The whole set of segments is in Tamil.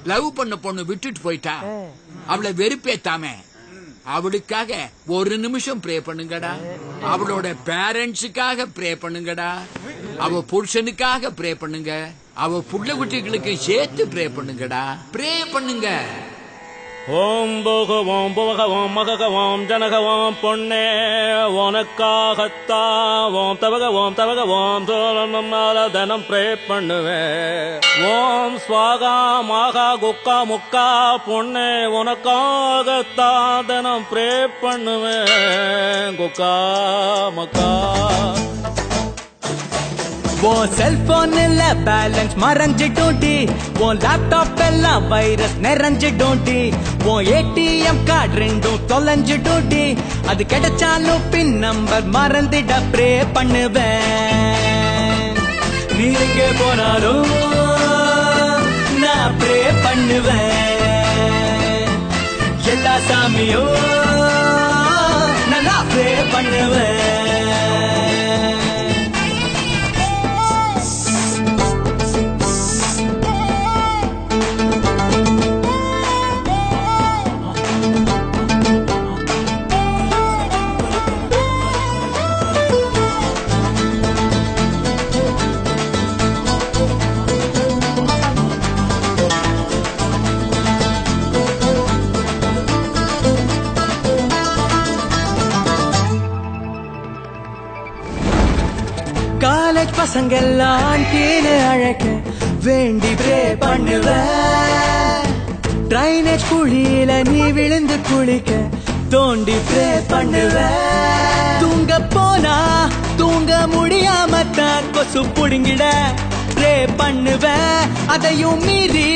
லவ் பண்ண பொண்ணு விட்டுட்டு போயிட்டா, அவளை வெறுப்பேத்தாம அவளுக்காக ஒரு நிமிஷம் ப்ரே பண்ணுங்கடா. அவளோட பேரண்ட்ஸுக்காக ப்ரே பண்ணுங்கடா. அவ புருஷனுக்காக ப்ரே பண்ணுங்க. அவ புள்ள குட்டிகளுக்கு சேர்த்து ப்ரே பண்ணுங்கடா. ப்ரே பண்ணுங்க. ஓம் போகவோம் போகவோம் மககவோம் ஜனகவோம் பொன்னே உனக்காகத்தாவோம் தவகவோம் தவகவோம் சோழனால தினம் ப்ரே பண்ணுவேன். ஓம் ஸ்வாகா மாகா குக்கா முக்கா பொன்னே உனக்காகத்தான் தினம் ப்ரே பண்ணுவேன். குக்கா மக்கா உன் செல்போன் இல்ல பேலன்ஸ் மறைஞ்சிட்டோண்டி, உன் லேப்டாப் எல்லாம் வைரஸ் நிறைஞ்சிட்டோண்டி, உன் ஏடிஎம் கார்டு ரெண்டும் தொலைஞ்சிட்டோண்டி, அது கிடைச்சாலும் பின் நம்பர் மறந்துட ப்ரே பண்ணுவேன். நீ எங்கே போனாலும் நான் ப்ரே பண்ணுவேன். எல்லா சாமியும் நல்லா ப்ரே பண்ணுவேன். காலேஜ் பசங்கெல்லாம் கீழே அழைக்க வேண்டி ப்ரே பண்ணுவேன். ட்ரைனேஜ் குழியில நீ விழுந்து குளிக்க தோண்டி ப்ரே பண்ணுவேன். தூங்க போனா தூங்க முடியாம தான் கொசு புடுங்கிட ப்ரே பண்ணுவேன். அதையும் மீறி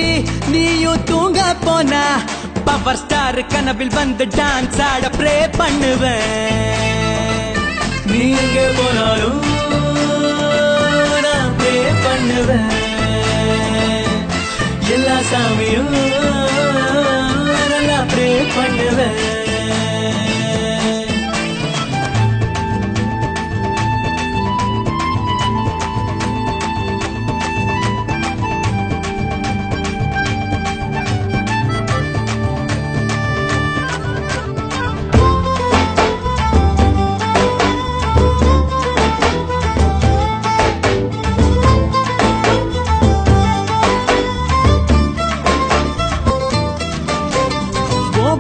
நீயும் தூங்க போனா பவர் ஸ்டார் கனவில் வந்து டான்ஸ் ஆட ப்ரே பண்ணுவேன். நீ எங்க போனாலும் நான் ப்ரே பண்ணுவேன். எல்லா சாமியும் நல்லா ப்ரே பண்ணுவேன்.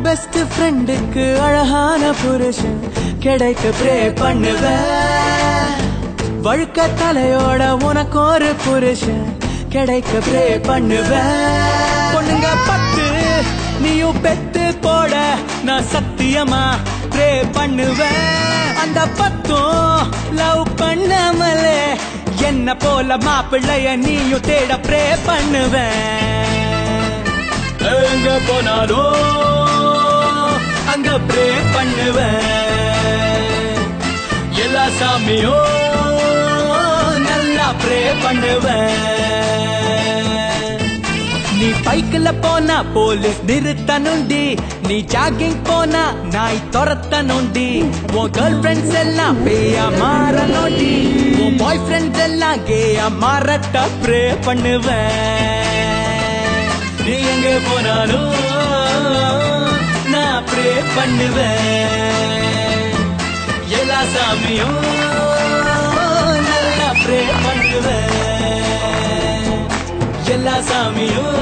பெஸ்ட் ஃப்ரெண்டுக்கு அழகான புருஷன் கிடைக்க ப்ரே பண்ணுவேன். வழுக்க தலையோட உனக்கு ஒரு புருஷன் கிடைக்க ப்ரே பண்ணுவேன். பொண்ணுங்க 10 நீயும் பெத்து போட நான் சத்தியமா ப்ரே பண்ணுவேன். அந்த 10 லவ் பண்ணாமலே என்ன போல மாப்பிள்ளைய நீயும் தேட ப்ரே பண்ணுவேன். எங்க போனாலும் அங்க ப்ரே பண்ணுவேன். எல்லா சாமியும் நல்லா ப்ரே பண்ணுவேன். நீ பைக்கில் போனா போலீஸ் நிறுத்தணுண்டி, நீ ஜாகிங் போனா நாய் துரத்தணுண்டி, உன் கேர்ள் ஃப்ரெண்ட்ஸ் எல்லாம் பேயா மாறணுண்டி, உன் பாய் ஃப்ரெண்ட்ஸ் எல்லாம் கேயா மாறட்ட ப்ரே பண்ணுவேன். நீ எங்க போனாலும் நான் ப்ரே பண்ணுவேன். எல்லா சாமியும் நல்லா ப்ரே பண்ணுவேன். எல்லா சாமியும்